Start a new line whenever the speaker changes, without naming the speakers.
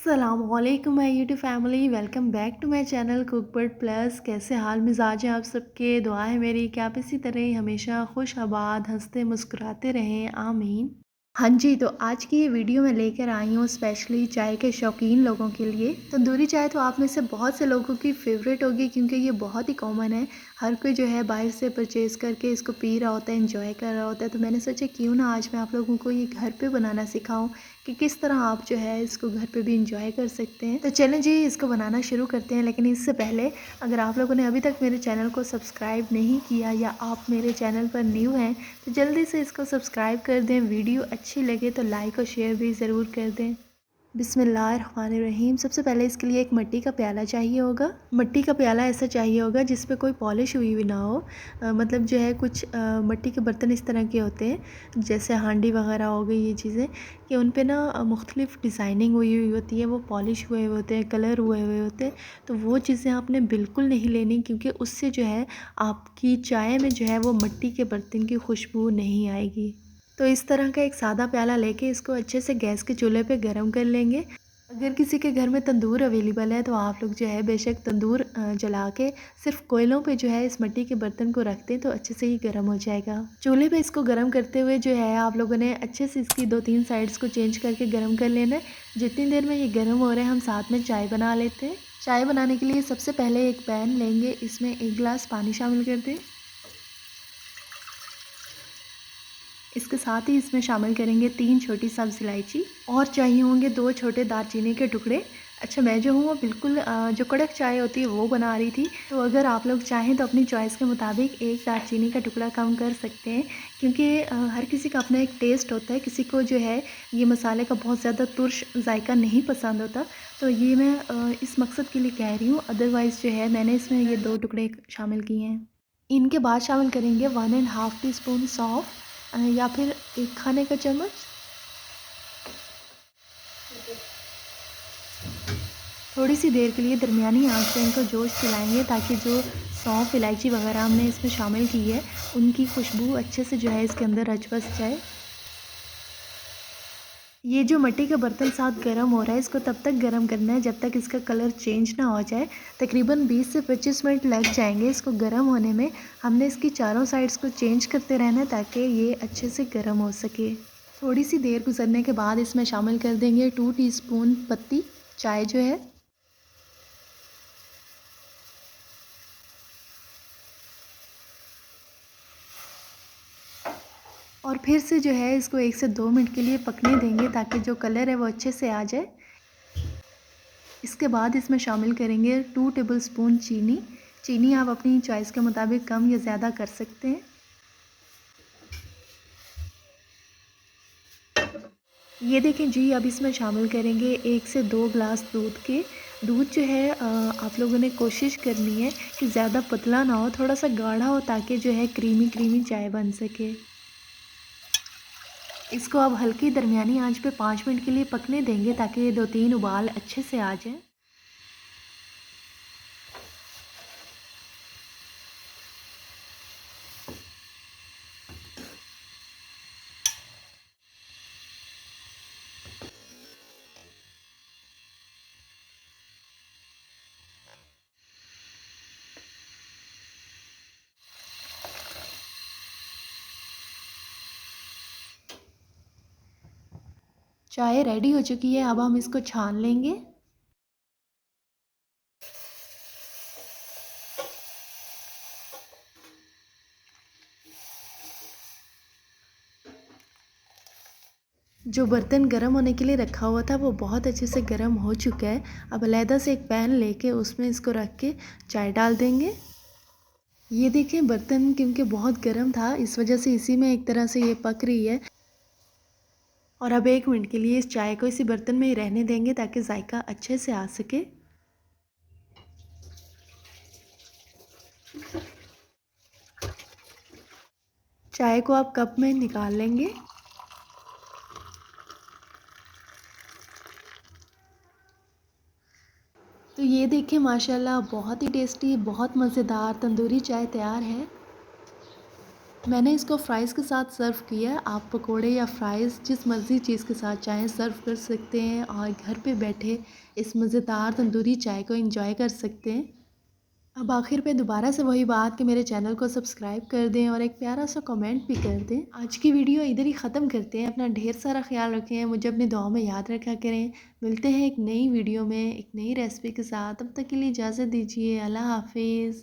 अस्सलामुअलैकुम my YouTube family, welcome back to my channel Cookbird plus. कैसे हाल मिजाज हैं आप सबके? दुआ है मेरी कि आप इसी तरह हमेशा खुश आबाद हंसते मुस्कुराते रहें, आमीन। हाँ जी, तो आज की ये वीडियो मैं लेकर आई हूँ स्पेशली चाय के शौकीन लोगों के लिए। तंदूरी चाय तो आप में से बहुत से लोगों की फेवरेट होगी क्योंकि ये बहुत ही कॉमन है। हर कोई जो है बाहर से परचेज़ करके इसको पी रहा होता है, एंजॉय कर रहा होता है। तो मैंने सोचा क्यों ना आज मैं आप लोगों को ये घर पे बनाना सिखाऊं कि किस तरह आप जो है इसको घर पे भी इंजॉय कर सकते हैं। तो चलें जी, इसको बनाना शुरू करते हैं। लेकिन इससे पहले अगर आप लोगों ने अभी तक मेरे चैनल को सब्सक्राइब नहीं किया या आप मेरे चैनल पर न्यू हैं तो जल्दी से इसको सब्सक्राइब कर दें। वीडियो अच्छी लगे तो लाइक और शेयर भी ज़रूर कर दें। बिस्मिल्लाहिर्रहमानिर्रहीम। सबसे पहले इसके लिए एक मिट्टी का प्याला चाहिए होगा। मिट्टी का प्याला ऐसा चाहिए होगा जिस पे कोई पॉलिश हुई हुई ना हो। मतलब जो है कुछ मिट्टी के बर्तन इस तरह के होते हैं जैसे हांडी वगैरह हो गई, ये चीज़ें कि उन पे ना मुख्तलिफ़ डिज़ाइनिंग हुई हुई होती है, वो पॉलिश हुए हुए होते हैं, कलर हुए हुए होते हैं। तो वो चीज़ें आपने बिल्कुल नहीं लेनी क्योंकि उससे जो है आपकी चाय में जो है वो मिट्टी के बर्तन की खुशबू नहीं आएगी। तो इस तरह का एक सादा प्याला लेके इसको अच्छे से गैस के चूल्हे पे गरम कर लेंगे। अगर किसी के घर में तंदूर अवेलेबल है तो आप लोग जो है बेशक तंदूर जला के सिर्फ कोयलों पे जो है इस मिट्टी के बर्तन को रख दें तो अच्छे से ही गर्म हो जाएगा। चूल्हे पे इसको गर्म करते हुए जो है आप लोगों ने अच्छे से इसकी 2-3 साइड्स को चेंज करके गर्म कर लेना है। जितनी देर में ये गर्म हो रहे हैं हम साथ में चाय बना लेते हैं। चाय बनाने के लिए सबसे पहले एक पैन लेंगे, इसमें 1 गिलास पानी शामिल कर दें। इसके साथ ही इसमें शामिल करेंगे 3 छोटी सब्ज़ इलायची और चाहिए होंगे 2 छोटे दालचीनी के टुकड़े। अच्छा, मैं जो हूँ वो बिल्कुल जो कड़क चाय होती है वो बना रही थी, तो अगर आप लोग चाहें तो अपनी चॉइस के मुताबिक एक दालचीनी का टुकड़ा कम कर सकते हैं क्योंकि हर किसी का अपना एक टेस्ट होता है। किसी को जो है ये मसाले का बहुत ज़्यादा तुर्श जायका नहीं पसंद होता, तो ये मैं इस मकसद के लिए कह रही हूँ। अदरवाइज़ जो है मैंने इसमें ये 2 टुकड़े शामिल किए हैं। इनके बाद शामिल करेंगे 1.5 टीस्पून सौंफ या फिर 1 खाने का चम्मच। थोड़ी सी देर के लिए दरमियानी आंच पे इनको जोश दिलाएंगे ताकि जो सौंफ इलायची वगैरह हमने इसमें शामिल की है उनकी खुशबू अच्छे से जो है इसके अंदर रच बस जाए। ये जो मिट्टी का बर्तन साथ गर्म हो रहा है इसको तब तक गर्म करना है जब तक इसका कलर चेंज ना हो जाए। तकरीबन 20 से 25 मिनट लग जाएंगे इसको गर्म होने में। हमने इसकी चारों साइड्स को चेंज करते रहना है ताकि ये अच्छे से गर्म हो सके। थोड़ी सी देर गुजरने के बाद इसमें शामिल कर देंगे 2 टीस्पून पत्ती चाय जो है। और फिर से जो है इसको 1 से 2 मिनट के लिए पकने देंगे ताकि जो कलर है वो अच्छे से आ जाए। इसके बाद इसमें शामिल करेंगे 2 टेबलस्पून चीनी। चीनी आप अपनी चॉइस के मुताबिक कम या ज़्यादा कर सकते हैं। ये देखें जी, अब इसमें शामिल करेंगे 1 से 2 ग्लास दूध के। दूध जो है आप लोगों ने कोशिश करनी है कि ज़्यादा पतला ना हो, थोड़ा सा गाढ़ा हो ताकि जो है क्रीमी क्रीमी चाय बन सके। इसको अब हल्की दरमियानी आंच पे 5 मिनट के लिए पकने देंगे ताकि ये 2-3 उबाल अच्छे से आ जाए। चाय रेडी हो चुकी है, अब हम इसको छान लेंगे। जो बर्तन गर्म होने के लिए रखा हुआ था वो बहुत अच्छे से गर्म हो चुका है। अब अलहदा से एक पैन लेके उसमें इसको रख के चाय डाल देंगे। ये देखें, बर्तन क्योंकि बहुत गर्म था इस वजह से इसी में एक तरह से ये पक रही है। और अब 1 मिनट के लिए इस चाय को इसी बर्तन में ही रहने देंगे ताकि जायका अच्छे से आ सके। चाय को आप कप में निकाल लेंगे। तो ये देखिए माशाल्लाह बहुत ही टेस्टी, बहुत मज़ेदार तंदूरी चाय तैयार है। मैंने इसको फ़्राइज़ के साथ सर्व किया है। आप पकोड़े या फ़्राइज़ जिस मर्ज़ी चीज़ के साथ चाहें सर्व कर सकते हैं और घर पे बैठे इस मज़ेदार तंदूरी चाय को एंजॉय कर सकते हैं। अब आखिर पे दोबारा से वही बात कि मेरे चैनल को सब्सक्राइब कर दें और एक प्यारा सा कमेंट भी कर दें। आज की वीडियो इधर ही ख़त्म करते हैं। अपना ढेर सारा ख्याल रखें, मुझे अपनी दुआओं में याद रखा करें। मिलते हैं एक नई वीडियो में एक नई रेसिपी के साथ। तब तक के लिए इजाज़त दीजिए। अल्लाह हाफ़िज़।